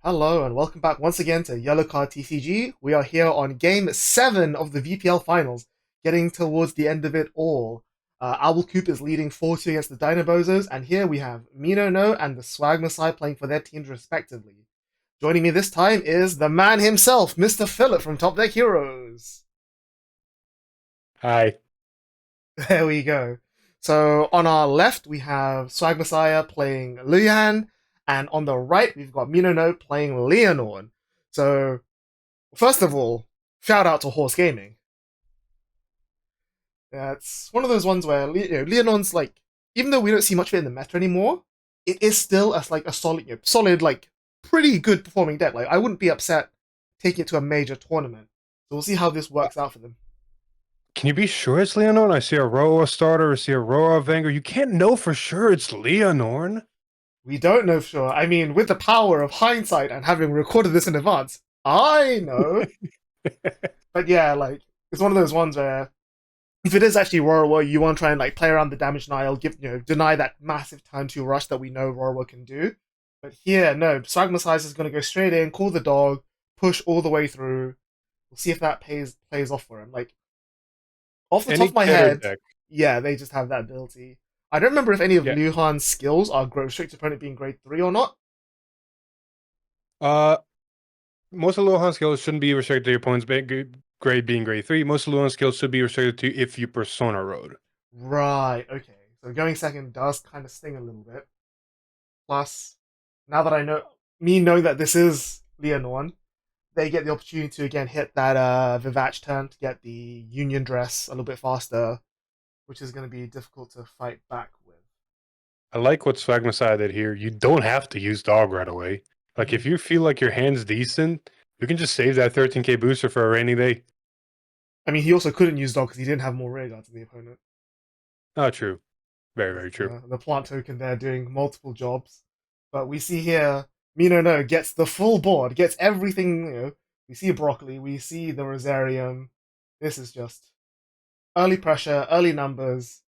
Hello and welcome back once again to Yellow Card TCG. We are here on Game 7 of the VPL Finals, getting towards the end of it all. Owl Coop is leading 4-2 against the Dinobozos, and here we have menoknow and the theswagmessiah playing for their teams respectively. Joining me this time is the man himself, Mr. Filip from Top Deck Heroes. Hi. There we go. So on our left we have theswagmessiah playing Leuhan, and on the right we've got menoknow playing Lianorn. So first of all, shout out to Horse Gaming. It's one of those ones where Leonon's like, even though we don't see much of it in the meta anymore, it is still as like a solid, solid like pretty good performing deck. Like I wouldn't be upset taking it to a major tournament. So we'll see how this works out for them. Can you be sure it's Lianorn? I see a Roa starter, I see a Roa Vanguard. You can't know for sure it's Lianorn. We don't know for sure. I mean, with the power of hindsight and having recorded this in advance, I know. But yeah, like it's one of those ones where if it is actually Rorwa, you want to try and like play around the damage Nile, deny that massive turn 2 rush that we know Rorwa can do. But here, no, theswagmessiah is going to go straight in, call the dog, push all the way through. We'll see if that plays off for him. Like off the top Any of my Keter head, deck. yeah, they just have that ability. I don't remember if any of Yeah. Leuhan's skills are restricted opponent being grade 3 or not. Uh, most of Leuhan skills shouldn't be restricted to your opponent's grade being grade 3. Most of Leuhan skills should be restricted to if you Persona Road. Right, okay. So going second does kind of sting a little bit. Plus, now that I know, me knowing that this is Lianorn, they get the opportunity to again hit that Vivach turn to get the Union Dress a little bit faster, which is going to be difficult to fight back with. I like what Swagmessiah did here. You don't have to use dog right away. Like, Mm. if you feel like your hand's decent, you can just save that 13k booster for a rainy day. I mean, he also couldn't use Dog because he didn't have more rear guards than the opponent. Oh, true. Very, That's very true. the plant token there doing multiple jobs. But we see here, menoknow gets the full board, gets everything, We see broccoli, we see the Rosarium. This is just early pressure, early numbers.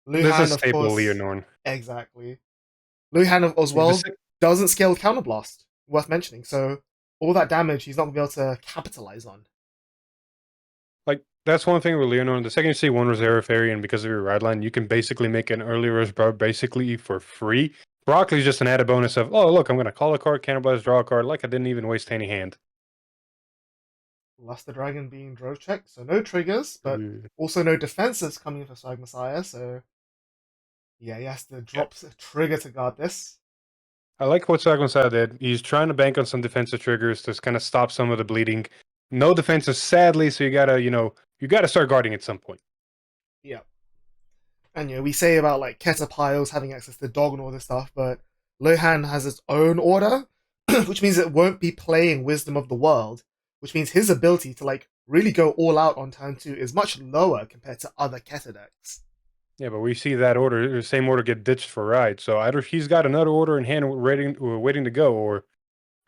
This is Leuhan, of staple course, Lianorn. exactly. Leuhan as The well doesn't scale with Counterblast, worth mentioning. So all that damage he's not going to be able to capitalize on. Like, that's one thing with Lianorn. The second you see one Reserve Fairy, and because of your ride line, you can basically make an early Reserve basically for free. Broccoli's just an added bonus of, oh, look, I'm going to call a card, cannibalize, draw a card, like I didn't even waste any hand. Luster Dragon being drove check, so no triggers, but Mm. also no defenses coming for theswagmessiah, so yeah, he has to Yeah. drop a trigger to guard this. I like what Sagonsai did. He's trying to bank on some defensive triggers to kind of stop some of the bleeding. No defensive, sadly, so you gotta start guarding at some point. Yeah. And we say about like Keta Piles having access to dog and all this stuff, but Leuhan has its own order, which means it won't be playing Wisdom of the World, which means his ability to like really go all out on turn 2 is much lower compared to other Keta decks. Yeah, but we see that order, the same order get ditched for ride. So either he's got another order in hand waiting to go, or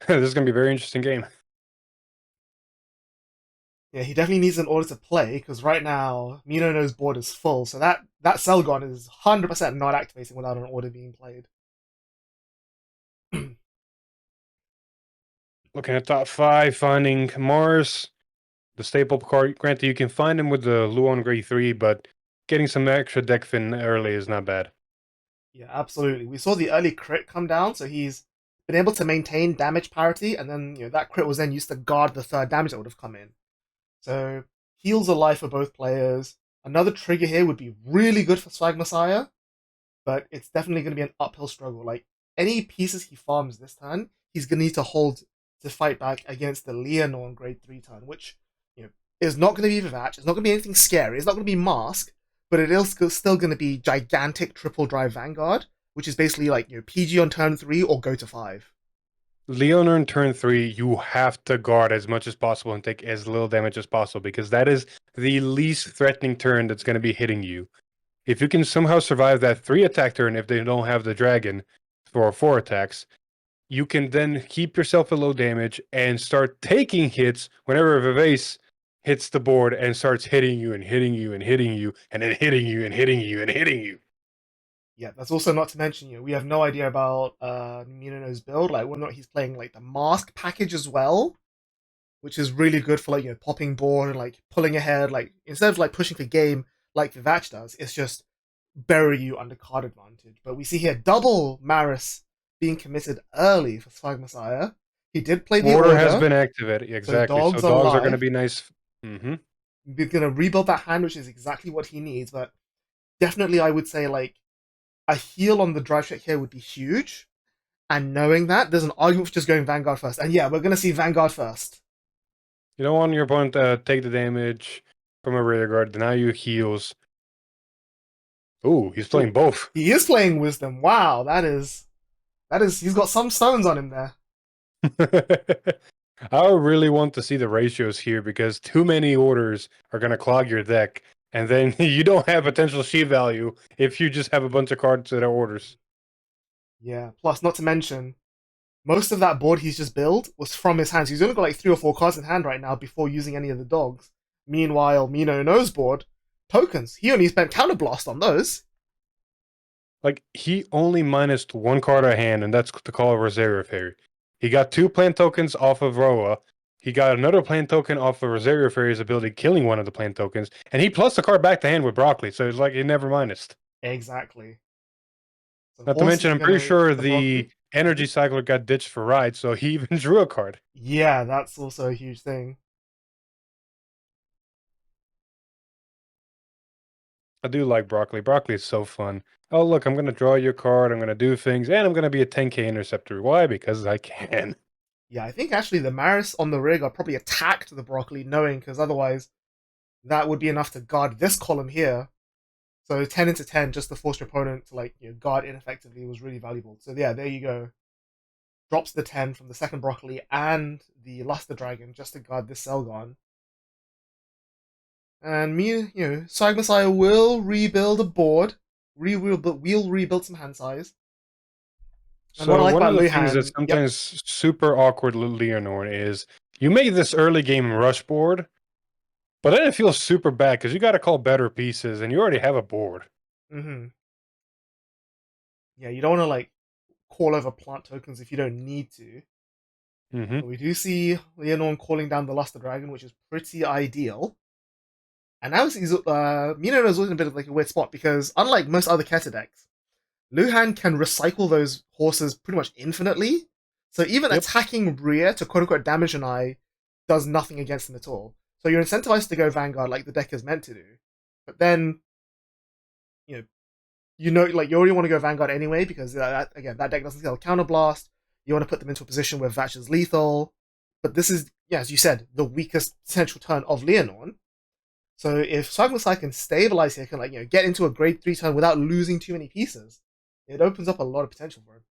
this is gonna be a very interesting game. Yeah, he definitely needs an order to play because right now menoknow's board is full, so that Selgon is 100% not activating without an order being played. Looking at top 5, finding Mars, the staple card. Granted, you can find him with the Leuhan grade 3, but getting some extra deck fin early is not bad. Yeah, absolutely. We saw the early crit come down, so he's been able to maintain damage parity, and then that crit was then used to guard the third damage that would have come in. So heals are life for both players. Another trigger here would be really good for theswagmessiah, but it's definitely going to be an uphill struggle. Like any pieces he farms this turn, he's going to need to hold to fight back against the Lianorn grade 3 turn, which is not going to be Vivach. It's not going to be anything scary. It's not going to be Mask, but it is still going to be gigantic triple drive Vanguard, which is basically like PG on turn 3 or go to 5. Lianorn turn 3, you have to guard as much as possible and take as little damage as possible because that is the least threatening turn that's going to be hitting you. If you can somehow survive that 3 attack turn if they don't have the dragon for 4 attacks, you can then keep yourself at low damage and start taking hits whenever Vivace hits the board and starts hitting you and hitting you and hitting you and then hitting you and hitting you and hitting you. Yeah, that's also not to mention, we have no idea about Minonow's build, like whether or not he's playing like the mask package as well, which is really good for like popping board and like pulling ahead. Like instead of like pushing for game like Vivach does, it's just bury you under card advantage. But we see here double Maris being committed early for Swagmessiah. He did play the Order has order, been activated. so Exactly. So dogs are dogs are going to live. be nice. Mm-hmm. We're gonna rebuild that hand, which is exactly what he needs. But definitely, I would say like a heal on the drive check here would be huge. And knowing that, there's an argument for just going Vanguard first. And yeah, we're gonna see Vanguard first. You don't want your opponent to take the damage from a rear guard. Now you heals. Ooh, he's playing Ooh, both. he is playing Wisdom. Wow, that is he's got some stones on him there. I really want to see the ratios here because too many orders are going to clog your deck. And then you don't have potential sheet value if you just have a bunch of cards that are orders. Yeah. Plus, not to mention, most of that board he's just built was from his hands. He's only got like 3 or 4 cards in hand right now before using any of the dogs. Meanwhile, menoknow's board, tokens. He only spent Counterblast on those. Like, he only minused one card a hand, and that's to call a Rosario Fairy. He got 2 plant tokens off of Roa. He got another plant token off of Rosario Fairy's ability, killing one of the plant tokens. And he plus the card back to hand with Broccoli, so it's like he never minused. Exactly. So Not to horse mention, is I'm pretty gonna sure get the the broccoli. energy cycler got ditched for ride, so he even drew a card. Yeah, that's also a huge thing. I do like Broccoli. Broccoli is so fun. Oh, look, I'm going to draw your card. I'm going to do things, and I'm going to be a 10k interceptor. Why? Because I can. Yeah, I think actually the Maris on the rig are probably attacked the broccoli, knowing because otherwise that would be enough to guard this column here. So 10 into 10 just to force your opponent to like guard ineffectively was really valuable. So yeah, there you go. Drops the 10 from the second broccoli and the luster dragon just to guard this Selgon. And me, Swag Messiah will rebuild a board. We'll rebuild some hand size. And what I So like one about of the things Leuhan, that's yep. sometimes super awkward with Lianorn is you make this early game rush board, but then it feels super bad because you got to call better pieces, and you already have a board. Mm-hmm. Yeah, you don't want to like call over plant tokens if you don't need to. Mm-hmm. But we do see Lianorn calling down the Luster Dragon, which is pretty ideal. And now Mino is in a bit of like a weird spot because unlike most other Keta decks, Leuhan can recycle those horses pretty much infinitely. So even Yep. attacking rear to quote unquote damage an eye does nothing against him at all. So you're incentivized to go Vanguard like the deck is meant to do. But then, you know, like you already want to go Vanguard anyway because that deck doesn't scale Counterblast. You want to put them into a position where Vatch is lethal. But this is, yeah, as you said, the weakest potential turn of Lianorn. So if Swagmasai can stabilize here, can get into a grade 3 turn without losing too many pieces, it opens up a lot of potential for him.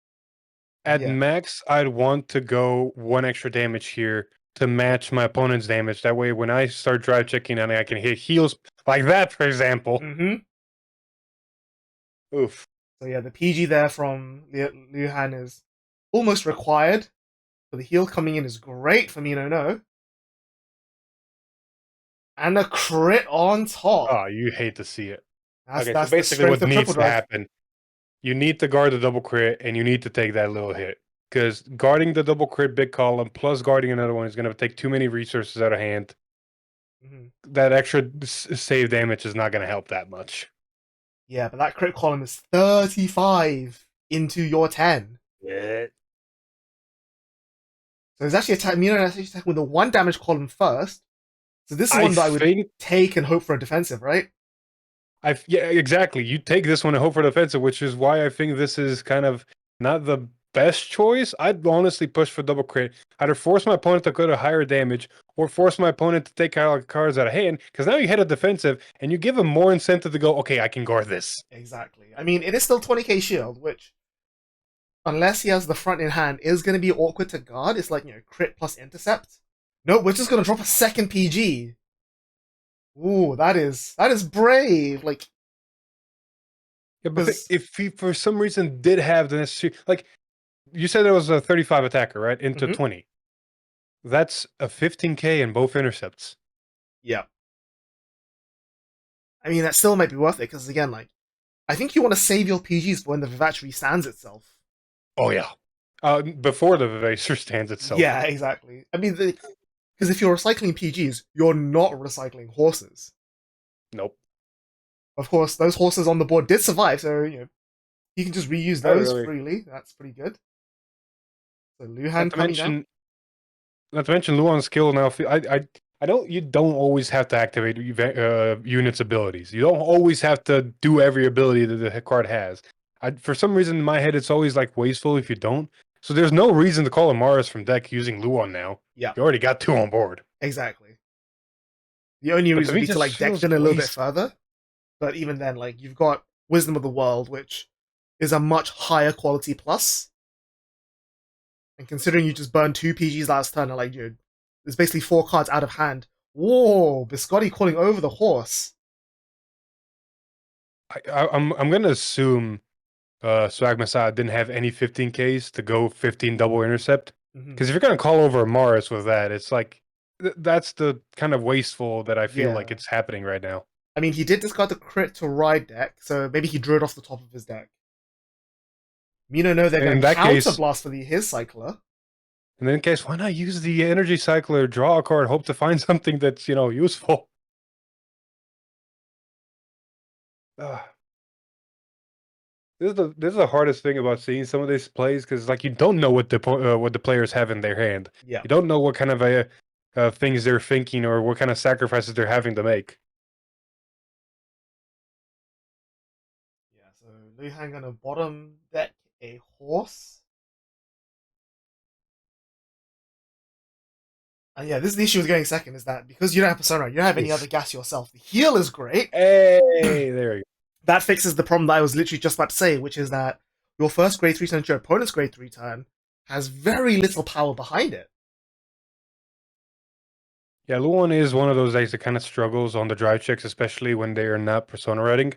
And At yeah. max, I'd want to go 1 extra damage here to match my opponent's damage. That way, when I start drive checking and I can hit heals like that, for example. Mm-hmm. Oof. So yeah, the PG there from Leuhan is almost required. But the heal coming in is great for menoknow. And a crit on top. Oh, you hate to see it. That's Okay, so that's the basically strength what of triple needs to drive. happen, you need to guard the double crit and you need to take that little hit. Because guarding the double crit big column plus guarding another one is going to take too many resources out of hand. Mm-hmm. That extra save damage is not going to help that much. Yeah, but that crit column is 35 into your 10. Yeah. So it's actually attacking with a 1 damage column first. So this is I one that I would think take and hope for a defensive, right? yeah, exactly. You take this one and hope for defensive, which is why I think this is kind of not the best choice. I'd honestly push for double crit. Either force my opponent to go to higher damage or force my opponent to take out cards out of hand, because now you hit a defensive and you give him more incentive to go, okay, I can guard this. Exactly. I mean, it is still 20k shield, which, unless he has the front in hand, is going to be awkward to guard. It's like, crit plus intercept. Nope, we're just going to drop a second PG. Ooh, that is brave. Like, Yeah, but because if he for some reason did have the necessary, like you said, there was a 35 attacker, right? Into 20. That's a 15k in both intercepts. yeah. I mean, that still might be worth it because again, like I think you want to save your PGs for when the Vivach restands itself. Oh yeah. Before the Vivacer stands itself. Yeah, exactly. I mean, because if you're recycling PGs, you're not recycling horses. Nope. Of course, those horses on the board did survive, so you can just reuse Not those really. freely. That's pretty good. So Not Leuhan to coming down. mention, not to mention Luan's skill now. I don't. You don't always have to activate units' abilities. You don't always have to do every ability that the card has. For some reason, in my head, it's always like wasteful if you don't. So there's no reason to call a Mars from deck using Luan now. Yeah, You already got 2 on board. exactly. The only But reason to would me, be to just like deck feels in a little bit waste. further. But even then, like you've got Wisdom of the World, which is a much higher quality plus. And considering you just burned 2 PGs last turn, like there's basically 4 cards out of hand. Whoa, Biscotti calling over the horse. I'm gonna assume Swag Messiah didn't have any 15Ks to go 15 double intercept. Mm-hmm. Because if you're gonna call over Mars with that, it's like that's the kind of wasteful that I feel like Yeah. it's happening right now. I mean, he did discard the crit to ride deck, so maybe he drew it off the top of his deck. Menoknow, they're And going in to that counter case, blast for his cycler. in that case, why not use the energy cycler, draw a card, hope to find something that's useful. Uh, this is the hardest thing about seeing some of these plays because like you don't know what the players have in their hand. Yeah. You don't know what kind of things they're thinking or what kind of sacrifices they're having to make. Yeah, so Leuhan going to bottom deck a horse. And yeah, this is the issue with going second, is that because you don't have Persona, you don't have any other gas yourself. The heal is great. Hey, there you go. That fixes the problem that I was literally just about to say, which is that your first grade 3 turn to your opponent's grade 3 turn has very little power behind it. Yeah, Leuhan is one of those decks that kind of struggles on the drive checks, especially when they are not persona reading.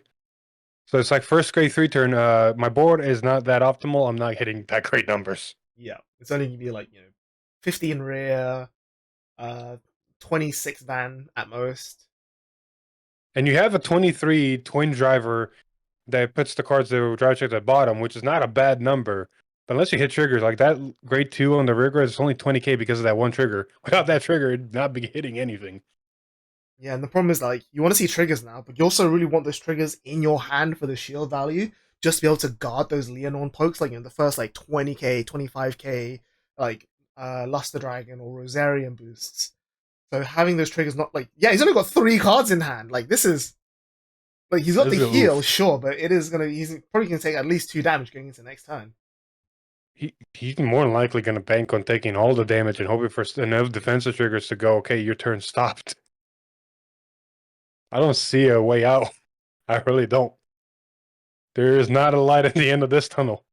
So it's like first grade 3 turn, my board is not that optimal. I'm not hitting that great numbers. Yeah, it's only going to be like, 50 in rear, 26 van at most. And you have a 23 twin driver that puts the cards that drive check at the bottom, which is not a bad number. But unless you hit triggers like that, grade 2 on the rear grade is only 20k because of that one trigger. Without that trigger, it'd not be hitting anything. Yeah, and the problem is like you want to see triggers now, but you also really want those triggers in your hand for the shield value, just to be able to guard those Lianorn pokes, like the first like 20k, 25k, like Luster Dragon or Rosarian boosts. So having those triggers not like he's only got 3 cards in hand. Like this is like he's got the heal, sure, but he's probably gonna take at least 2 damage going into next turn. He's more than likely going to bank on taking all the damage and hoping for enough defensive triggers to go, okay, your turn stopped. I don't see a way out. I really don't. There is not a light at the end of this tunnel.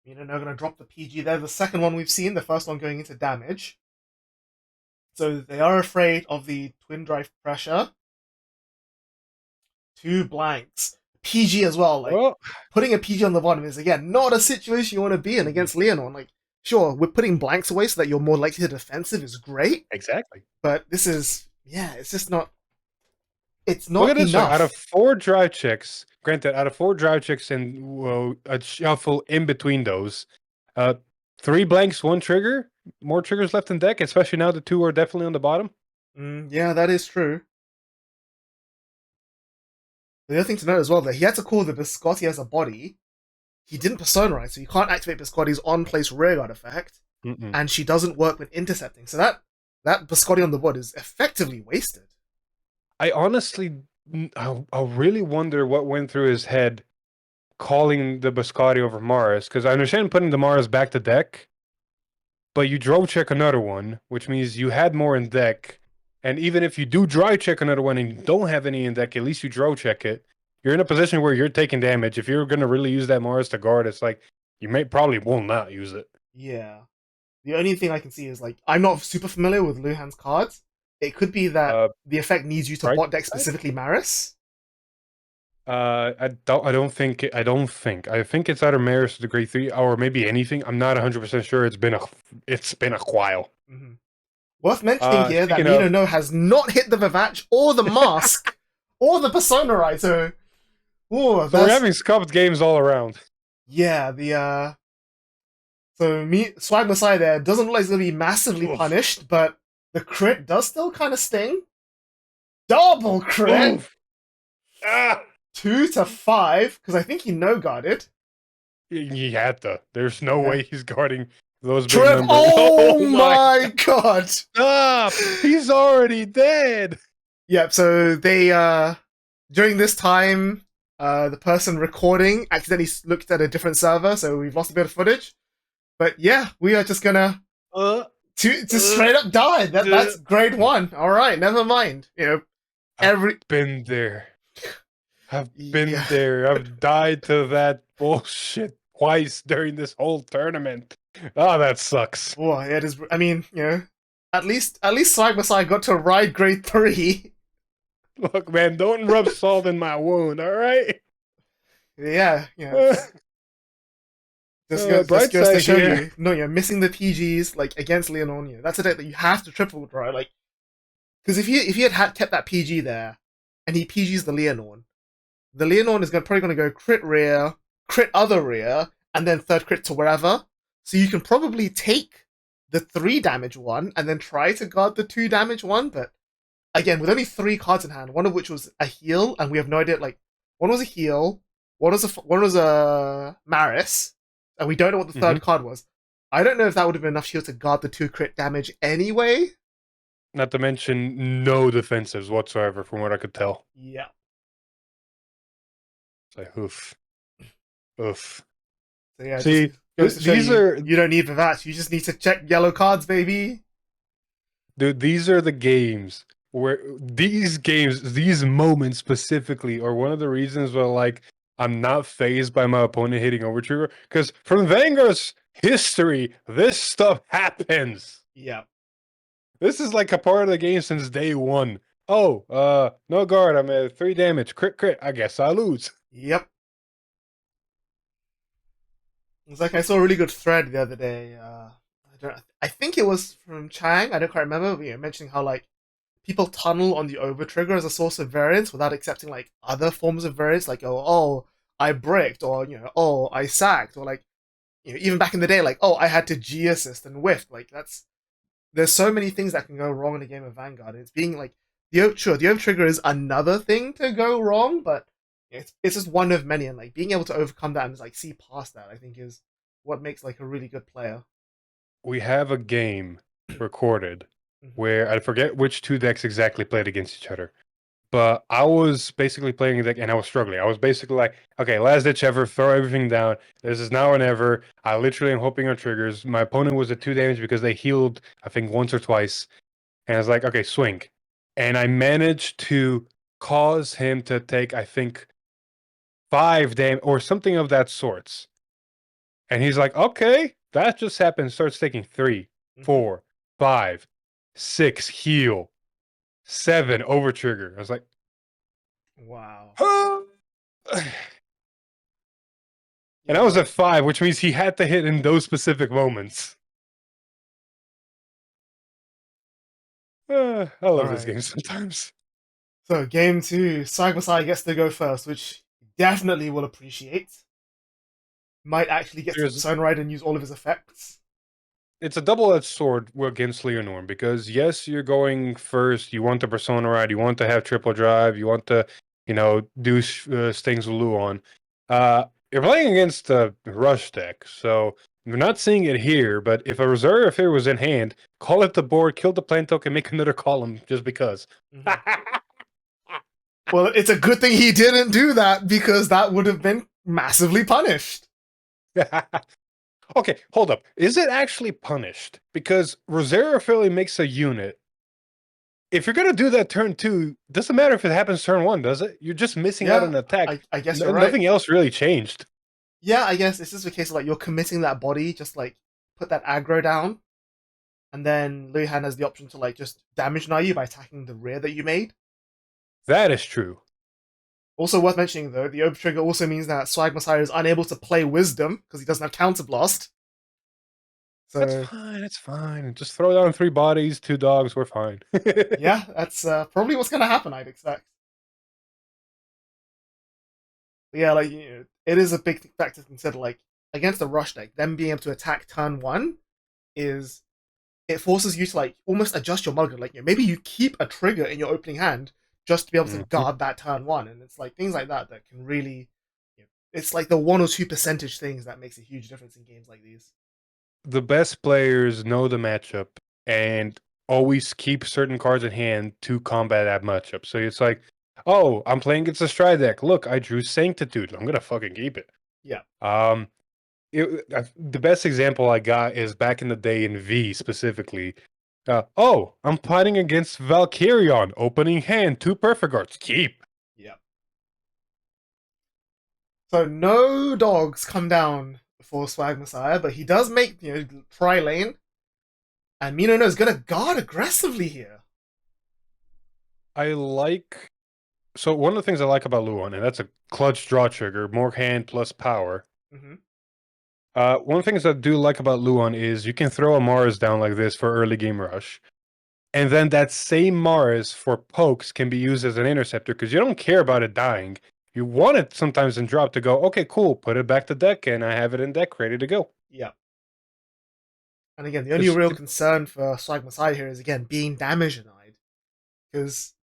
They're going to drop the PG there. The second one we've seen, the first one going into damage. So they are afraid of the twin drive pressure. 2 blanks. PG as well. Like putting a PG on the bottom is again not a situation you want to be in against Lianorn. Like, sure, we're putting blanks away so that you're more likely to defensive is great. Exactly. But this is it's just not. It's not Look at this enough. Out of 4 drive checks, granted, out of 4 drive checks and a shuffle in between those, 3 blanks, 1 trigger. More triggers left in deck, especially now the 2 are definitely on the bottom. Yeah, that is true. The other thing to note as well that he had to call the Biscotti as a body. He didn't personalize, so you can't activate Biscotti's on-place rearguard effect, and she doesn't work with intercepting. So that Biscotti on the board is effectively wasted. I honestly, I really wonder what went through his head calling the Biscotti over Mars, because I understand putting the Mars back to deck, but you drove check another one, which means you had more in deck. And even if you do dry check another one and you don't have any in deck, at least you draw check it. You're in a position where you're taking damage. If you're going to really use that Mars to guard, it's like you probably will not use it. Yeah. The only thing I can see is like I'm not super familiar with Leuhan's cards. It could be that the effect needs you to bot deck specifically Maris. I think it's either Maris or the grade 3 or maybe anything. I'm not 100% sure. It's been a while. Mm-hmm. Worth mentioning here that menoknow has not hit the Vivach or the Mask or the Persona Right. So Oh, So we're that's having scuffed games all around. yeah. So me Swag Messiah there doesn't look like he's gonna be massively Oof. punished, but the crit does still kind of sting. Double crit, Oof. Ah. 2 to 5, because I think he no guarded. He had to. There's no Yeah. way he's guarding those big Trip. numbers. Oh Oh my my god. stop! He's already dead. Yep. So they during this time, the person recording accidentally looked at a different server, so we've lost a bit of footage. But yeah, we are just gonna Uh, to straight up die. That's grade one. All right, never mind. I've Every been there. I've been yeah. there. I've died to that bullshit twice during this whole tournament. Oh, that sucks. Boy, it is. I mean, at least Swag Messiah got to ride grade 3. Look, man, don't rub salt in my wound, all right? Yeah, just Bright goes to side show here. you. No, you're missing the PGs like against Lianorn. That's a deck that you have to triple draw. Like, because if he had kept that PG there, and he PGs the Lianorn is probably going to go crit rear, crit other rear, and then third crit to wherever. So you can probably take the 3 damage one and then try to guard the 2 damage one. But again, with only 3 cards in hand, one of which was a heal, and we have no idea. Like, one was a heal, one was a Maris, and we don't know what the third card was. I don't know if that would have been enough shield to guard the 2 crit damage anyway. Not to mention no defensives whatsoever, from what I could tell. Yeah. It's like, oof. Oof. So yeah, See, these you, are... you don't need that. You just need to check yellow cards, baby. Dude, these are the games where these moments specifically are one of the reasons where, like, I'm not phased by my opponent hitting overtrigger. Because from Vanguard's history, this stuff happens. Yeah. This is like a part of the game since day one. Oh, no guard, I'm at 3 damage. Crit. I guess I lose. Yep. It's like I saw a really good thread the other day. I think it was from Chang. I don't quite remember. But, mentioning how like people tunnel on the over trigger as a source of variance without accepting like other forms of variance, like I bricked, or oh I sacked, or like even back in the day, like I had to G assist and whiffed. Like there's so many things that can go wrong in a game of Vanguard. It's being like the over trigger is another thing to go wrong, but it's just one of many, and like being able to overcome that and like see past that, I think is what makes like a really good player. We have a game recorded where I forget which 2 decks exactly played against each other. But I was basically playing a deck and I was struggling. I was basically like, okay, last ditch effort, throw everything down. This is now or never. I literally am hoping on triggers. My opponent was at 2 damage because they healed, I think, once or twice. And I was like, okay, swing. And I managed to cause him to take, I think, 5 damage or something of that sorts. And he's like, okay, that just happened. Starts taking 3, 4, 5, 6, heal, 7, over trigger. I was like, Wow. And I was at 5, which means he had to hit in those specific moments. I love this game sometimes. So game 2, Swag Messiah gets to go first, which definitely will appreciate. Might actually get to Sunride and use all of his effects. It's a double-edged sword against Lianorn, because yes, you're going first, you want the Persona ride, you want to have triple drive, you want to, do stings with Leuhan. You're playing against a rush deck, so we're not seeing it here, but if a reserve here was in hand, call it the board, kill the plant token, make another column just because. Well, it's a good thing he didn't do that, because that would have been massively punished. Okay, hold up. Is it actually punished? Because Rosero Philly makes a unit. If you're going to do that turn 2, doesn't matter if it happens turn 1, does it? You're just missing out on an attack. I guess you're right. Nothing else really changed. Yeah, I guess it's just a case of like you're committing that body, just like put that aggro down, and then Leuhan has the option to like just damage deny you by attacking the rear that you made. That is true. Also worth mentioning though, the over trigger also means that Swag Messiah is unable to play Wisdom because he doesn't have counterblast. So That's fine. Just throw down 3 bodies, 2 dogs, we're fine. yeah, that's probably what's gonna happen, I'd expect. But yeah, like it is a big factor to consider. Like against a rush deck, them being able to attack turn one is it forces you to like almost adjust your mulligan. Like maybe you keep a trigger in your opening hand just to be able to Mhm. guard that turn one, and it's like things like that that can really, it's like the 1 or 2% things that makes a huge difference in games like these. The best players know the matchup and always keep certain cards in hand to combat that matchup. So it's like, oh, I'm playing against a stride deck. Look, I drew Sanctitude. I'm gonna fucking keep it. Yeah, Um, the best example I got is back in the day in V specifically. Oh, I'm fighting against Valkyrion. Opening hand, 2 perfect guards. Keep. yeah. So no dogs come down for Swag Messiah, but he does make try lane, and menoknow is gonna guard aggressively here. I like. So one of the things I like about Leuhan, and that's a clutch draw trigger, more hand plus power. Mm-hmm. One of the things I do like about Leuhan is you can throw a Mars down like this for early game rush. And then that same Mars for pokes can be used as an interceptor because you don't care about it dying. You want it sometimes in drop to go, okay, cool, put it back to deck, and I have it in deck ready to go. Yeah. And again, the only It's, real it, concern for Swag Messiah here is again being damage denied. Because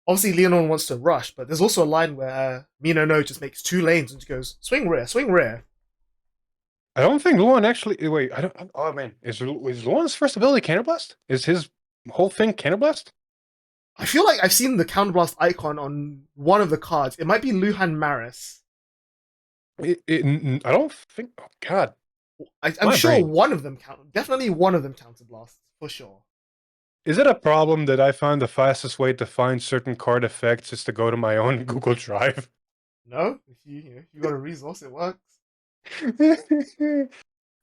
obviously Lianorn wants to rush, but there's also a line where menoknow just makes 2 lanes and just goes swing rear, swing rear. I don't think Leuhan actually. Wait, I don't. Oh man, is Leuhan's first ability Counterblast? Is his whole thing Counterblast? I feel like I've seen the counterblast icon on one of the cards. It might be Leuhan Maris. I don't think. Oh God, I'm my sure brain. one of them definitely one of them counterblasts for sure. Is it a problem that I find the fastest way to find certain card effects is to go to my own Google Drive? No, if you got a resource, it works.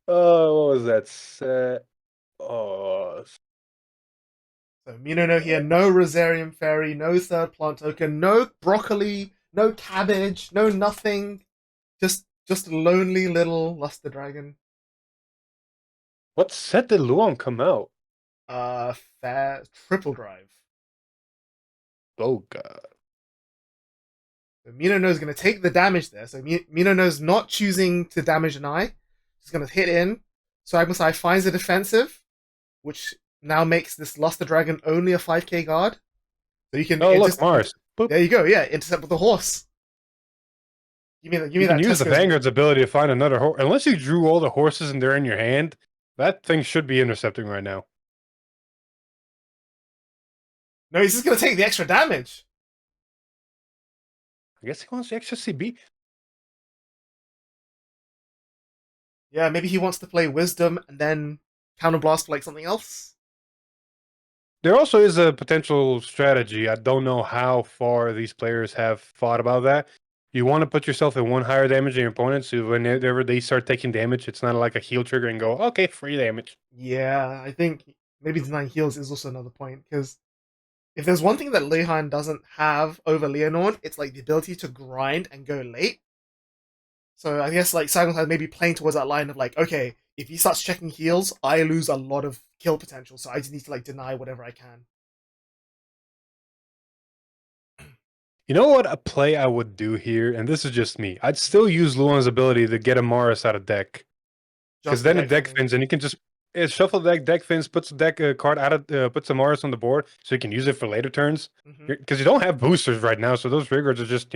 Oh, what was that set? Oh, So menoknow here, no Rosarium Fairy, no third plant token, no broccoli, no cabbage, no nothing. Just a lonely little Luster Dragon. what set did Luon come out? Fair triple drive. Oh God. So menoknow is going to take the damage there. So menoknow is not choosing to damage an eye. He's going to hit in. So Agmasai finds the defensive, which now makes this Luster Dragon only a 5k guard. So you can Oh, look, Mars. Boop. there you go. Yeah, intercept with the horse. Give me You can that use the Tesco's loot. Vanguard's ability to find another horse. Unless you drew all the horses and they're in your hand, that thing should be intercepting right now. No, he's just going to take the extra damage. I guess he wants the extra CB. Yeah, maybe he wants to play Wisdom and then counterblast for like something else. There also is a potential strategy. I don't know how far these players have thought about that. You want to put yourself in one higher damage than your opponent, so whenever they start taking damage, it's not like a heal trigger and go, okay, free damage. Yeah, I think maybe denying heals is also another point because if there's one thing that Leuhan doesn't have over Lianorn, it's like the ability to grind and go late. So I guess like Silent had maybe playing towards that line of like, okay, if he starts checking heals, I lose a lot of kill potential, so I just need to like deny whatever I can. You know what a play I would do here, and this is just me. I'd still use Luan's ability to get a Morris out of deck. Because Just for then it deck deck finning. fins, and you can just shuffle the deck fins, puts the deck card out of, puts a Morris on the board, so you can use it for later turns. Mm-hmm. Because you don't have boosters right now, so those riggers are just,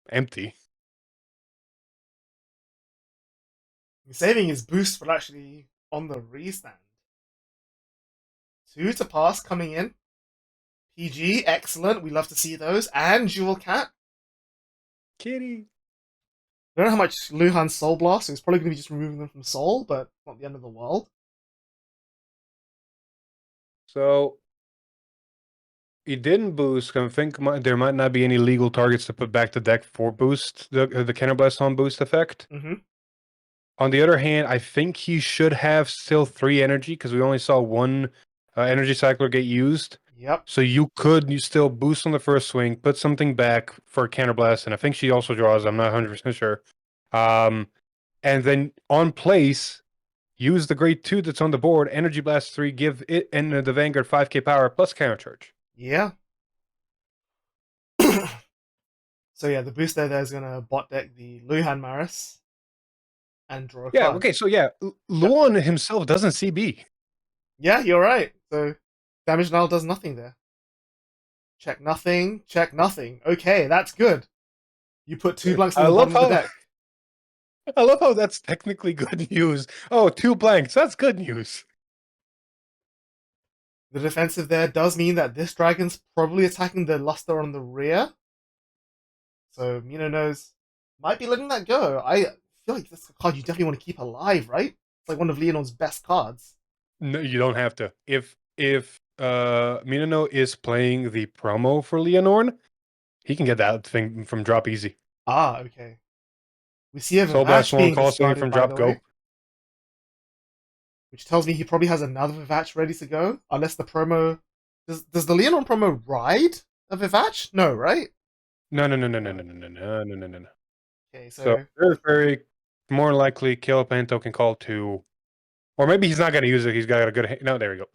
empty. Saving his boost for actually on the restand. 2 to pass coming in. PG, excellent. We love to see those. And Jewel Cat. Kitty. I don't know how much Leuhan's Soul Blast, so he's probably going to be just removing them from Soul, but not the end of the world. So he didn't boost. I think there might not be any legal targets to put back to deck for boost the counterblast on boost effect. Mm-hmm. On the other hand, I think he should have still 3 energy because we only saw one energy cycler get used. Yep. So you still boost on the first swing, put something back for counterblast, and I think she also draws. I'm not 100% sure. And then on place, use the grade 2 that's on the board, energy blast 3, give it and the Vanguard 5k power plus counter charge. Yeah. So yeah, the booster there is gonna bot deck the Leuhan Maris and draw a Yeah, card. okay, so yeah, Yep. Luan himself doesn't CB. Yeah, you're right. So damage now does nothing there. Check nothing. Check nothing. Okay, that's good. You put two blanks in I the love bottom of the how deck. I love how that's technically good news. Oh, 2 blanks, that's good news. The defensive there does mean that this dragon's probably attacking the luster on the rear. So menoknow might be letting that go. I feel like that's a card you definitely want to keep alive, right? It's like one of Lianorn's best cards. No, you don't have to. If menoknow is playing the promo for Lianorn, he can get that thing from drop easy. Ah, okay. We see a Soul Blast Vivach one, being call save discarded, from by drop the go. way, which tells me he probably has another Vivach ready to go, unless the promo does the Lianorn promo ride a Vivach? No, right? No, no, no, no, no, No. no, no, no, no, no, no, no. Okay, So so very more likely kill a pen token call 2. Or maybe he's not going to use it. He's got a good hand. No, there we go.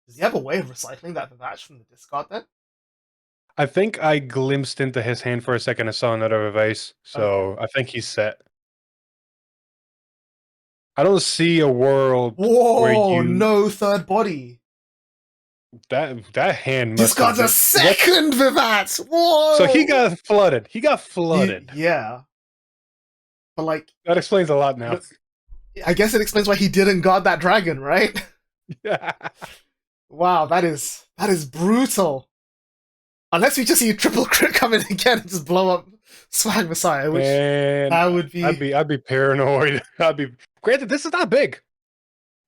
does he have a way of recycling that Vivach from the discard then? I think I glimpsed into his hand for a second and saw another vase. Okay. So I think he's set. I don't see a world where Whoa, you no third body. that hand must have Discards a been what. second Vivach. So he Whoa. got flooded. He got flooded. Yeah, but like, That explains a lot now. no, I guess it explains why he didn't guard that dragon, right? Yeah. Wow, that is brutal. Unless we just see triple crit come in again and just blow up Swag Messiah, which And that would be. I'd be paranoid. I'd be granted. This is not big.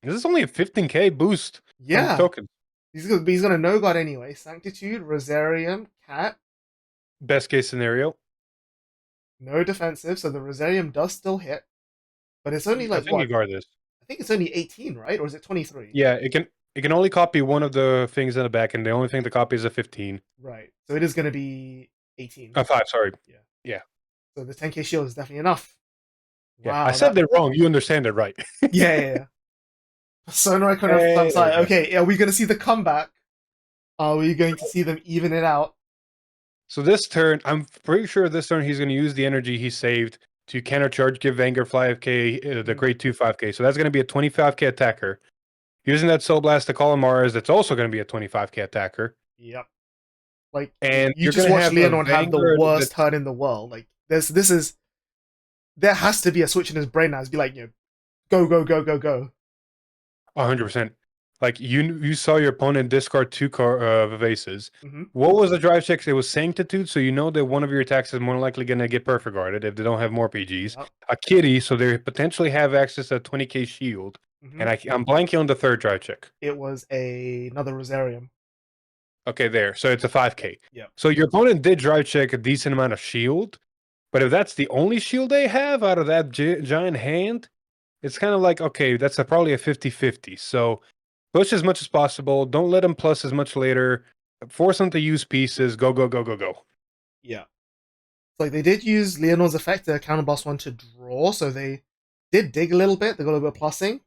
This is only a 15k boost from Yeah, tokens. he's gonna no god anyway. Sanctitude, Rosarium, Cat, Best case scenario. no defensive, so the Rosarium does still hit, but it's only I like think you what? guard this. I think it's only 18, right? Or is it 23? Yeah, it can only copy one of the things in the back, and the only thing to copy is a 15. Right. So it is gonna be 18. 5, sorry. Yeah. Yeah. So the 10k shield is definitely enough. Yeah. I Wow, said that. that wrong. You understand it right. Yeah, yeah, yeah. Sonar Icon of Hey, there we Samsai. go. Okay, are we gonna see the comeback? Are we going to see them even it out? So this turn, I'm pretty sure this turn he's going to use the energy he saved to countercharge, give Vanguard 5k, the grade 2 5k. So that's going to be a 25k attacker. Using that Soul Blast to call him Mars, that's also going to be a 25k attacker. Yep. Like And you you're just going to watch have a Lianorn have the Vanguard worst that's hurt in the world. Like this is there has to be a switch in his brain now. It's be like, go, go, go, go, go. 100%. Like you saw your opponent discard 2 vases. Mm-hmm. What was the drive check? It was Sanctitude, so you know that one of your attacks is more likely going to get perfect guarded if they don't have more PGs. Yep. A Kitty, so they potentially have access to a 20k shield. Mm-hmm. And I'm blanking on the third drive check. It was another Rosarium. Okay, there. So it's a 5k. Yep. So your opponent did drive check a decent amount of shield, but if that's the only shield they have out of that giant hand, it's kind of like, okay, that's probably a 50-50. So push as much as possible. Don't let them plus as much later. Force them to use pieces. Go, go, go, go, go. Yeah. It's like they did use Lianorn's effect to counterblast one to draw, so they did dig a little bit. They got a little bit of plussing.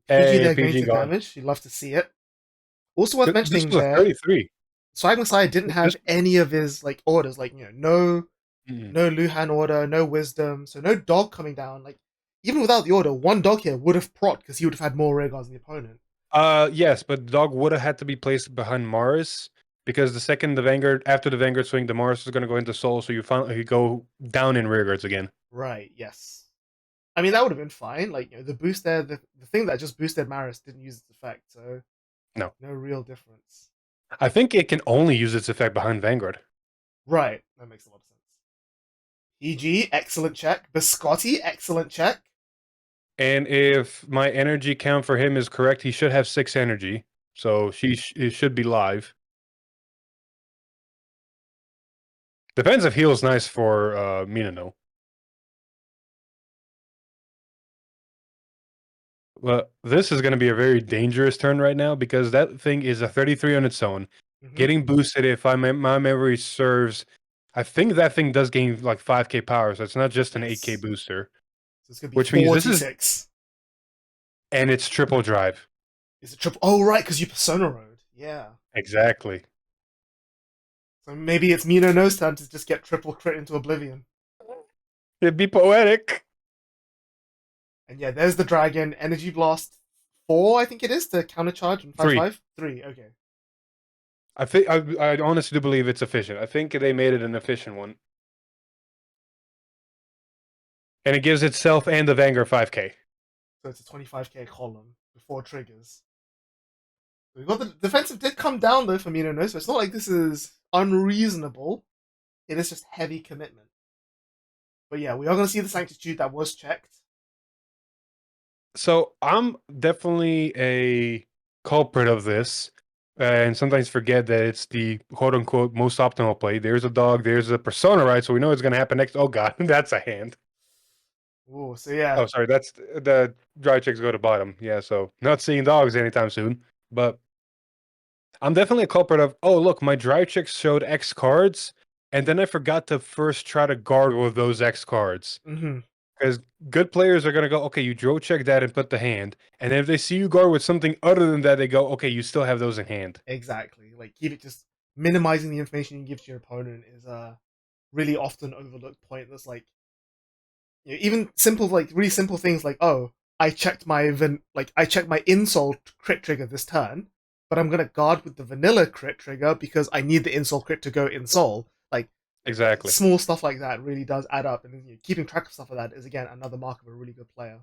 PG Hey, they're going PG to gone. damage. You'd love to see it. Also worth This mentioning was a there, 33. Swag Messiah didn't This, have any of his like orders, like no mm. no Leuhan order, no wisdom, so no dog coming down. Like even without the order, one dog here would have procced because he would have had more rear guards than the opponent. Yes, but the dog would have had to be placed behind Mars because the second the Vanguard, after the Vanguard swing, the Mars is going to go into Soul, so you go down in rear guards again. Right, yes. I mean that would have been fine. Like the boost there, the thing that just boosted Maris didn't use its effect, so No. no real difference. I think it can only use its effect behind Vanguard. Right, that makes a lot of sense. PG, excellent check. Biscotti, excellent check. And if my energy count for him is correct, he should have 6 energy. So it should be live. Defensive heal is nice for menoknow. Well, this is going to be a very dangerous turn right now because that thing is a 33 on its own. Mm-hmm. Getting boosted, if my memory serves, I think that thing does gain like 5k power, so it's not just an 8k booster. So it's going to be Which means this is, 46. and it's triple drive. Is it triple? Oh, right, because you Persona Road. Yeah. Exactly. So maybe it's menoknow's turn to just get triple crit into oblivion. It'd be poetic. And yeah, there's the dragon. Energy Blast 4, I think it is, to countercharge and 5 3. 5. 3, okay. I think I honestly do believe it's efficient. I think they made it an efficient one. And it gives itself and the Vanguard 5k. So it's a 25k column before triggers. So we got the defensive did come down though for menoknow, so it's not like this is unreasonable. It is just heavy commitment. But yeah, we are going to see the sanctitude that was checked. So I'm definitely a culprit of this, and sometimes forget that it's the quote-unquote most optimal play. There's a dog, there's a persona, right? So we know it's going to happen next. Oh god, that's a hand. Ooh, so yeah. Oh, sorry, that's the dry chicks go to bottom. Yeah, so not seeing dogs anytime soon. But I'm definitely a culprit of, oh, look, my dry chicks showed X cards, and then I forgot to first try to guard with those X cards. Mm-hmm. Because good players are going to go, okay, you draw check that and put the hand. And then if they see you guard with something other than that, they go, okay, you still have those in hand. Exactly. Like, keep it just minimizing the information you give to your opponent is a really often overlooked point. That's like, even simple, like really simple things like, oh, I checked my insult crit trigger this turn, but I'm gonna guard with the vanilla crit trigger because I need the insult crit to go insole. Like, Exactly. small stuff like that really does add up, and keeping track of stuff like that is again another mark of a really good player.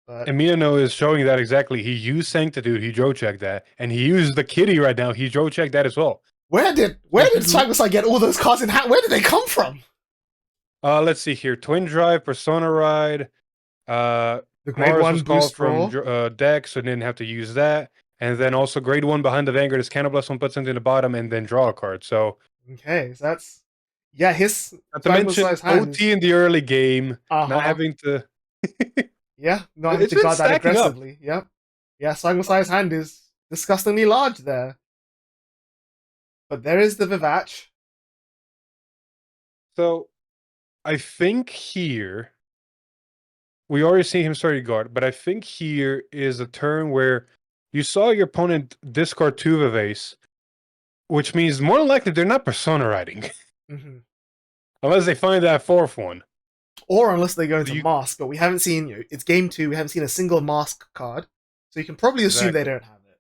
But And menoknow is showing that exactly. He used Sanctitude, he draw checked that, and he used the kitty right now, he draw checked that as well. where did swagmessiah get all those cards in hand? Where did they come from? Let's see here. Twin Drive, Persona Ride, The grade Mars 1 was called boost from roll. deck, so didn't have to use that. And then also grade 1 behind the Vanguard is Cannibal, one puts into the bottom and then draw a card. So Okay, so that's his not to mention swagmessiah's hand is OT in the early game, not uh-huh. having to Yeah, not having it's to been guard that stacking up. aggressively. Yep. Yeah, swagmessiah's hand is disgustingly large there. But there is the Vivach. So I think here we already see him starting guard, but I think here is a turn where you saw your opponent discard 2 Vivace, which means more than likely they're not persona riding. Mm-hmm. Unless they find that 4th one. Or unless they go So into mask, but we haven't seen, it's game 2, we haven't seen a single mask card. So you can probably assume they exactly. don't have it.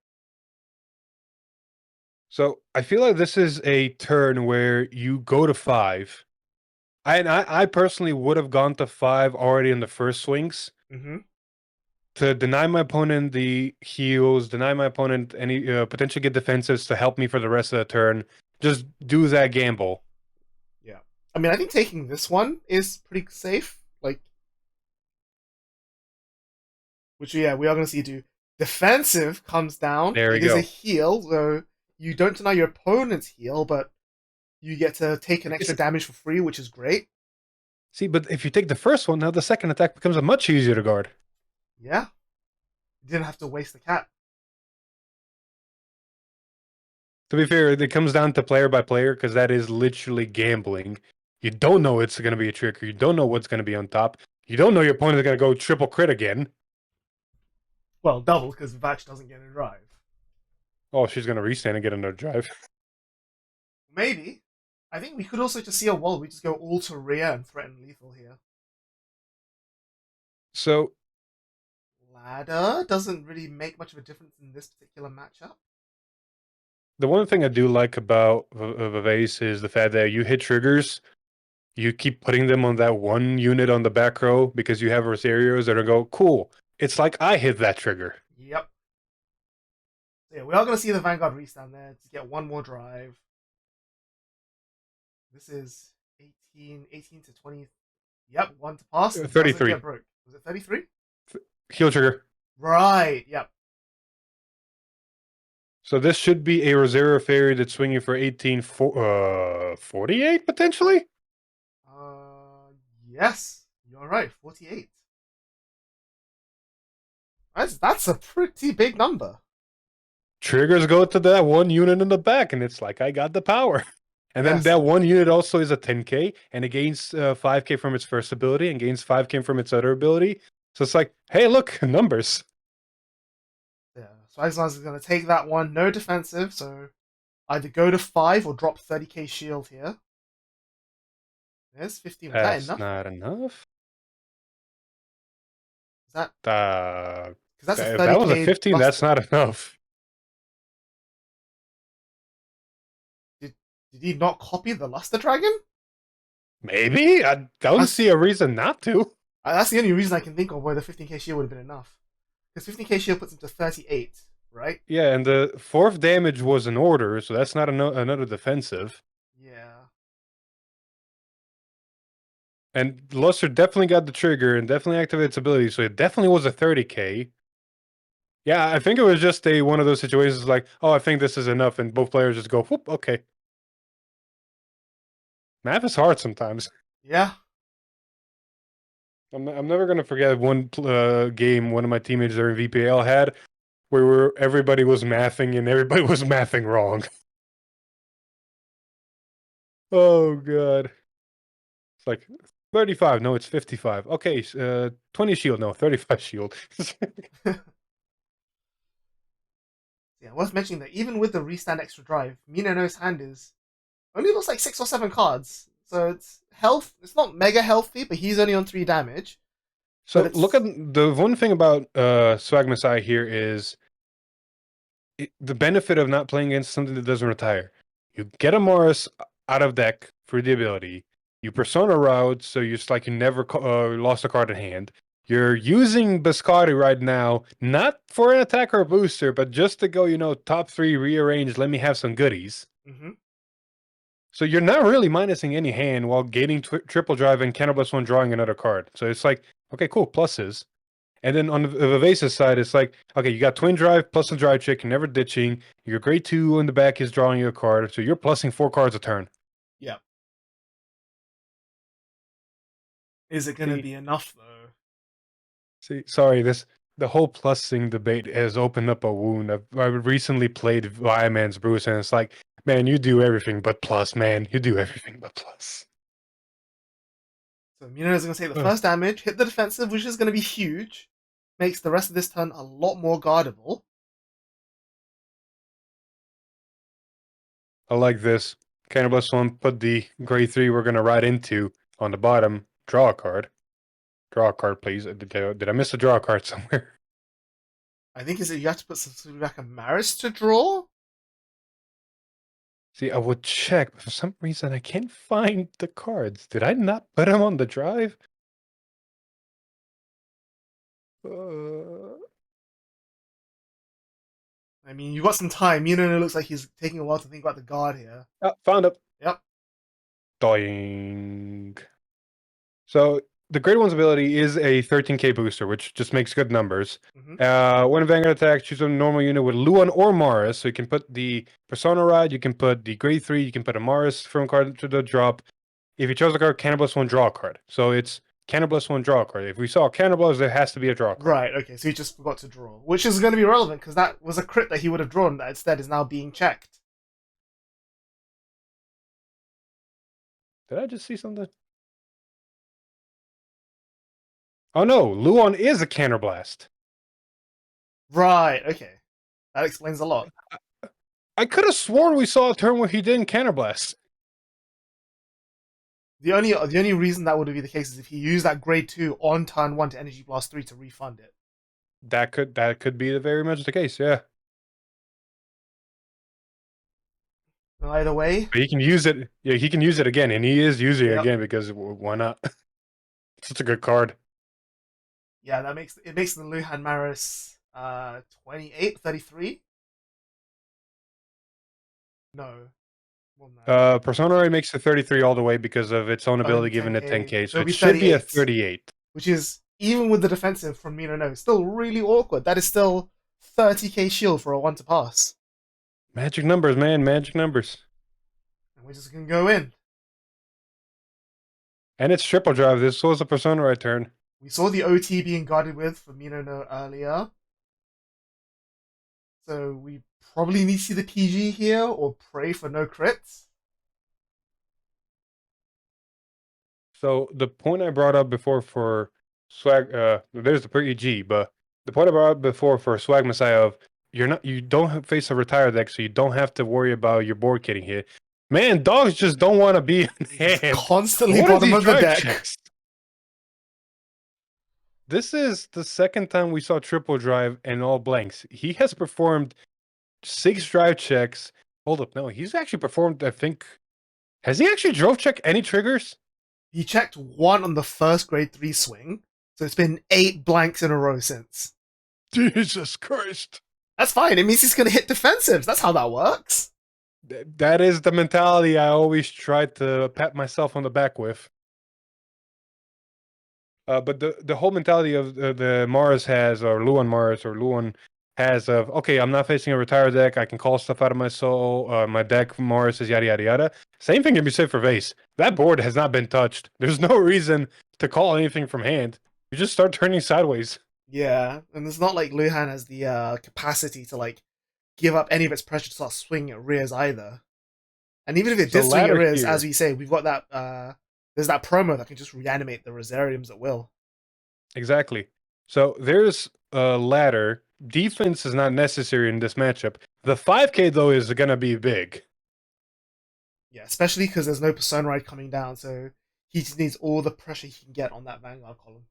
So I feel like this is a turn where you go to 5. I personally would have gone to 5 already in the first swings. Mm-hmm. To deny my opponent the heals, deny my opponent any potentially get defensives to help me for the rest of the turn. Just do that gamble. Yeah. I mean, I think taking this one is pretty safe. Like, which, yeah, we are going to see do. Defensive comes down. There we It is a go. heal, so you don't deny your opponent's heal, but you get to take an extra damage for free, which is great. See, but if you take the first one, now the second attack becomes a much easier to guard. Yeah. You didn't have to waste the cat. To be fair, it comes down to player by player because that is literally gambling. You don't know it's going to be a trick, or you don't know what's going to be on top. You don't know your opponent is going to go triple crit again. Well, double, because Vach doesn't get a drive. Oh, she's going to restand and get another drive. Maybe. I think we could also just see a wall. We just go all to rear and threaten lethal here. So Ladder doesn't really make much of a difference in this particular matchup. the one thing I do like about Vivace is the fact that you hit triggers, you keep putting them on that one unit on the back row because you have Rosarios that are go, cool. It's like I hit that trigger. Yep. So yeah, we are going to see the Vanguard restand there to get one more drive. This is 18 to 20. Yep, one to pass. 33. Broke. Was it 33? Heal trigger. Right, yep. So this should be a Rosario Fairy that's swinging for 48 potentially? Yes, you're right, 48. That's a pretty big number. Triggers go to that one unit in the back, and it's like, I got the power. And Yes. then that one unit also is a 10k, and it gains 5k from its first ability and gains 5k from its other ability. So it's like, hey, look, numbers. Yeah, Swagmessiah is going to take that one. No defensive, so Either go to 5 or drop 30k shield here. There's 15. Was that That's enough? not enough. Is that Uh, because that's a if that was a 30k 15, that's luster? not enough. Did did he not copy the luster dragon? Maybe? I don't That's see a reason not to. that's the only reason I can think of where the 15k shield would have been enough. Because 15k shield puts him to 38, right? Yeah, and the 4th damage was an order, so that's not another defensive. Yeah. And Luster definitely got the trigger and definitely activated its ability, so it definitely was a 30k. Yeah, I think it was just one of those situations like, oh, I think this is enough, and both players just go, whoop, okay. Math is hard sometimes. Yeah. I'm never gonna forget one game one of my teammates during VPL had, where everybody was mathing and everybody was mathing wrong. Oh god, it's like 35. No, it's 55. Okay, 20 shield. No, 35 shield. Yeah, worth mentioning that even with the restand extra drive, menoknow's hand is only looks like 6 or 7 cards. So it's health. It's not mega healthy, but he's only on 3 damage. But So look it's at the one thing about Swag Messiah here is the benefit of not playing against something that doesn't retire. You get a Morris out of deck for the ability. You persona route, so you just like you never lost a card in hand. You're using Biscotti right now, not for an attack or a booster, but just to go, top 3 rearrange, let me have some goodies. mm-hmm. So you're not really minusing any hand while gaining triple drive and counter +1 drawing another card. So it's like, okay, cool, pluses. And then on the evasive side, it's like, okay, you got twin drive plus a drive check, you're never ditching. Your grade 2 in the back is drawing you a card, so you're plussing 4 cards a turn. Yeah. Is it going to See, be enough though? sorry, the whole plussing debate has opened up a wound. I recently played Fireman's Bruce, and it's like, man, you do everything but plus, man. You do everything but plus. So menoknow's going to take the Ugh. first damage, hit the defensive, which is going to be huge. Makes the rest of this turn a lot more guardable. I like this. Counter +1, put the grade 3 we're going to ride into on the bottom. Draw a card. Draw a card, please. Did I miss a draw card somewhere? I think is it you have to put some back a Maris to draw. See, I would check, but for some reason I can't find the cards. Did I not put them on the drive? Uh, I mean, you got some time. Menoknow looks like he's taking a while to think about the guard here. found it. Yep. Dying. So the grade 1's ability is a 13k booster, which just makes good numbers. Mm-hmm. When a Vanguard attack, choose a normal unit with Leuhan or Morris. So you can put the Persona Ride, you can put the grade 3, you can put a Morris from card to the drop. If you chose a card, Counter +1 draw a card. So it's Counter +1 draw a card. If we saw Counter, there has to be a draw card. Right. Okay. So he just forgot to draw, which is going to be relevant because that was a crit that he would have drawn that instead is now being checked. Did I just see something? Oh no, Leuhan is a Counterblast. Right. Okay. That explains a lot. I could have sworn we saw a turn where he didn't Counterblast. The only reason that would be the case is if he used that grade 2 on turn 1 to Energy Blast 3 to refund it. That could be very much the case, yeah. Either way, But he can use it. Yeah, he can use it again, and he is using it yep. again because why not? It's such a good card. Yeah, that makes the Leuhan Maris 28, 33. No. More than that. Persona already makes the 33 all the way because of its own ability giving it 10k, so it'll it be should be a 38. 38. Which is, even with the defensive from menoknow, still really awkward. That is still 30k shield for a 1 to pass. Magic numbers, man, magic numbers. And we're just going to go in. And it's triple drive. This was a Persona right turn. We saw the OT being guarded with for menoknow earlier. So we probably need to see the PG here or pray for no crits. So the point I brought up before for Swag, there's the PG, but the point I brought up before for Swag Messiah of you don't face a retire deck, so you don't have to worry about your board getting hit. Man, dogs just don't want to be in Just hand. constantly What are bottom these of the drive deck. checks? This is the second time we saw triple drive and all blanks. He has performed 6 drive checks. Hold up, no, he's actually performed, I think. Has he actually drove check any triggers? He checked 1 on the first grade 3 swing, so it's been 8 blanks in a row since. Jesus Christ. That's fine. It means he's going to hit defensives. That's how that works. That is the mentality I always try to pat myself on the back with. But the whole mentality of the Mars has, or Leuhan Mars, or Leuhan has of, okay, I'm not facing a retire deck. I can call stuff out of my soul. My deck Mars is yada yada yada. Same thing can be said for Vase. That board has not been touched. There's no reason to call anything from hand. You just start turning sideways. Yeah, and it's not like Leuhan has the capacity to like give up any of its pressure to start swinging at rears either. And even if it So did swing at ladder rears, here. as we say, we've got that there's that promo that can just reanimate the Rosariums at will. Exactly. So there's a ladder. Defense is not necessary in this matchup. The 5K though is gonna be big. Yeah, especially because there's no Persona Ride coming down, so he just needs all the pressure he can get on that Vanguard column.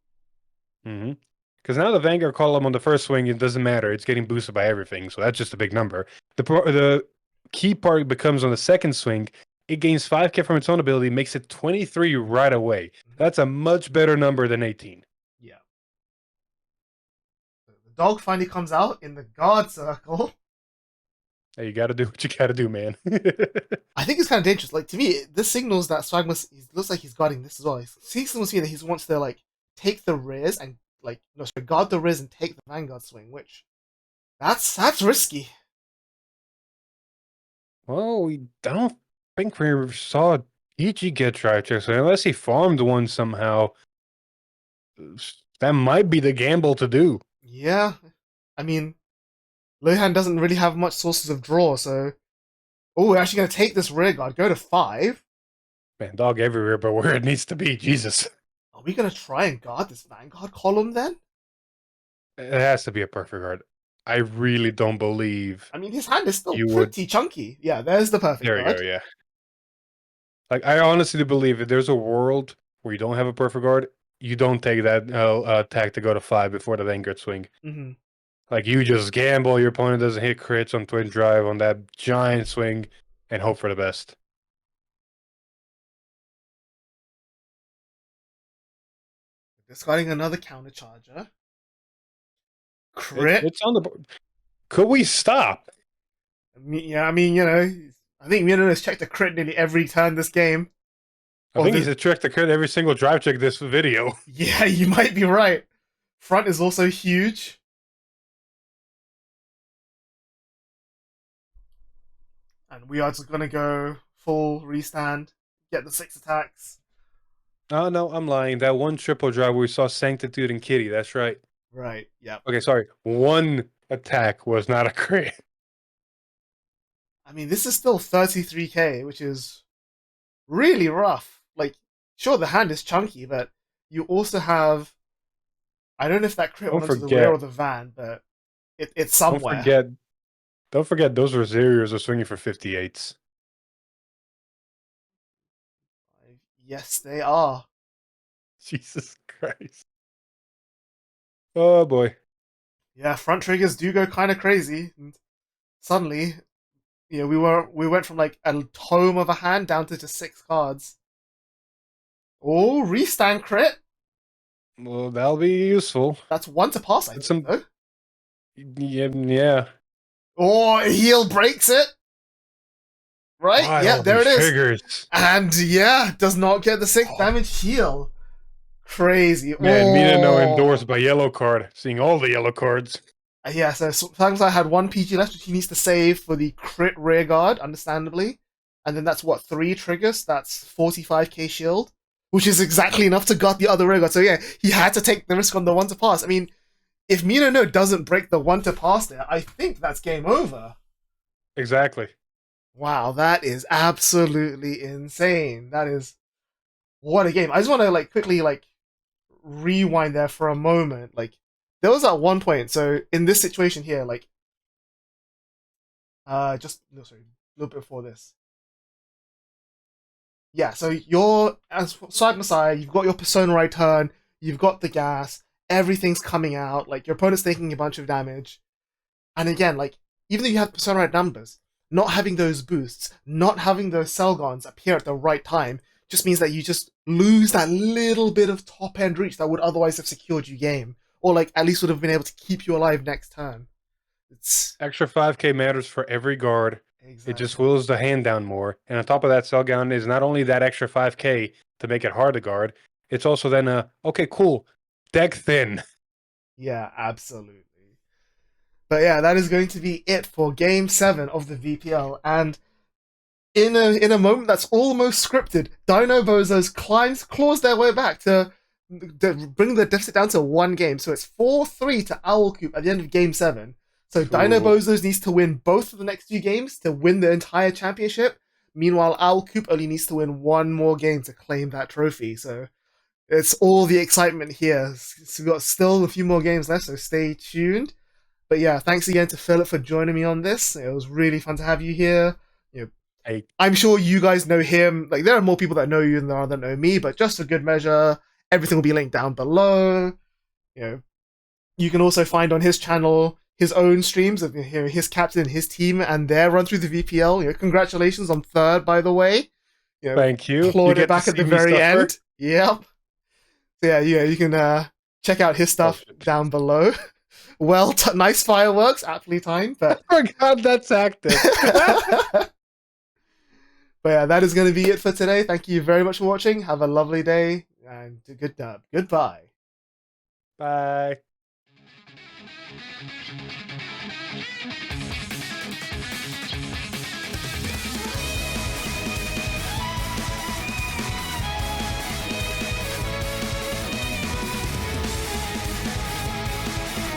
Mm-hmm. Because now the Vanguard column on the first swing, it doesn't matter. It's getting boosted by everything, so that's just a big number. The key part becomes on the second swing. It gains 5K from its own ability, makes it 23 right away. Mm-hmm. That's a much better number than 18. Yeah. So the dog finally comes out in the guard circle. Hey, you gotta do what you gotta do, man. I think it's kind of dangerous. Like to me, this signals that Swagmas looks like he's guarding this as well. It signals to me that he wants to like take the rears and like no, sorry, guard the rears and take the Vanguard swing, which that's risky. Well, I don't think we saw EG get drive checks, so unless he farmed one somehow. That might be the gamble to do. Yeah, I mean, Leuhan doesn't really have much sources of draw, so oh, we're actually gonna take this rear guard, go to 5. Man, dog everywhere, but where it needs to be. Jesus. Are we gonna try and guard this Vanguard column then? It has to be a perfect guard. I really don't believe I mean, his hand is still you would. pretty chunky. Yeah, there's the perfect There you guard. go, yeah. Like, I honestly do believe if there's a world where you don't have a perfect guard, you don't take that attack to go to 5 before the Vanguard swing. Mm-hmm. Like, you just gamble your opponent doesn't hit crits on twin drive on that giant swing and hope for the best. Discarding another counter charger. Crit. It's on the board. Could we stop? I mean, you know, I think Mino has checked a crit nearly every turn this game. I think he's a trick to crit every single drive check this video. Yeah, you might be right. Front is also huge. And we are just going to go full restand, get the 6 attacks. Oh, no, I'm lying. That one triple drive where we saw Sanctitude and Kitty. That's right. Right, yeah. Okay, sorry. One attack was not a crit. I mean, this is still 33k, which is really rough. Like, sure, the hand is chunky, but you also have... I don't know if that crit went onto the rear or the van, but it's somewhere. Don't forget those Rosarios are swinging for 58s. Yes, they are. Jesus Christ. Oh boy. Yeah, front triggers do go kind of crazy. And suddenly, you know, we went from like a tome of a hand down to just 6 cards. Oh, restand crit. Well, that'll be useful. That's 1 to pass, I think, though. Yeah. Oh, heal breaks it. Right? Why yeah, there it is. Triggers? And yeah, does not get the 6 damage heal. Crazy. Man, menoknow endorsed by yellow card. Seeing all the yellow cards. Yeah, so sometimes I had 1 PG left, which he needs to save for the crit rear guard, understandably. And then that's what, 3 triggers? That's 45k shield, which is exactly enough to gut the other rear guard. So yeah, he had to take the risk on the 1 to pass. I mean, if menoknow doesn't break the 1 to pass there, I think that's game over. Exactly. Wow, that is absolutely insane. That is... What a game. I just want to like quickly like rewind there for a moment. Like, there was at one point, so in this situation here, like, Just no, sorry, a little bit before this. Yeah, so you're as Swag Messiah, you've got your Persona right turn, you've got the gas, everything's coming out, like your opponent's taking a bunch of damage. And again, like, even though you have Persona right numbers, not having those boosts, not having those Selgons appear at the right time, just means that you just lose that little bit of top end reach that would otherwise have secured you game. Or like at least would have been able to keep you alive next turn. It's Extra 5k matters for every guard. It just exactly. wills the hand down more. And on top of that, Selgown is not only that extra 5k to make it hard to guard, it's also then okay, cool, deck thin. Yeah, absolutely. But yeah, that is going to be it for Game 7 of the VPL. And in a moment that's almost scripted, Dinobozos claws their way back to bring the deficit down to 1 game. So it's 4-3 to Owl Coop at the end of Game 7. So Dinobozos needs to win both of the next 2 games to win the entire championship. Meanwhile, Owl Coop only needs to win 1 more game to claim that trophy. So it's all the excitement here. So we've got still a few more games left, so stay tuned. But yeah, thanks again to Filip for joining me on this. It was really fun to have you here. You know, Hey, I'm sure you guys know him. Like, there are more people that know you than there are that know me, but just for good measure, everything will be linked down below. You know, you can also find on his channel his own streams of his captain, his team, and their run through the VPL. Congratulations on third, by the way. thank you. You Clawed it get to back at see the me very suffer. end. Yep. So yeah, you can check out his stuff down below. Well, nice fireworks, aptly timed, but I forgot that's active. but yeah, that is going to be it for today. Thank you very much for watching. Have a lovely day and goodbye. Bye.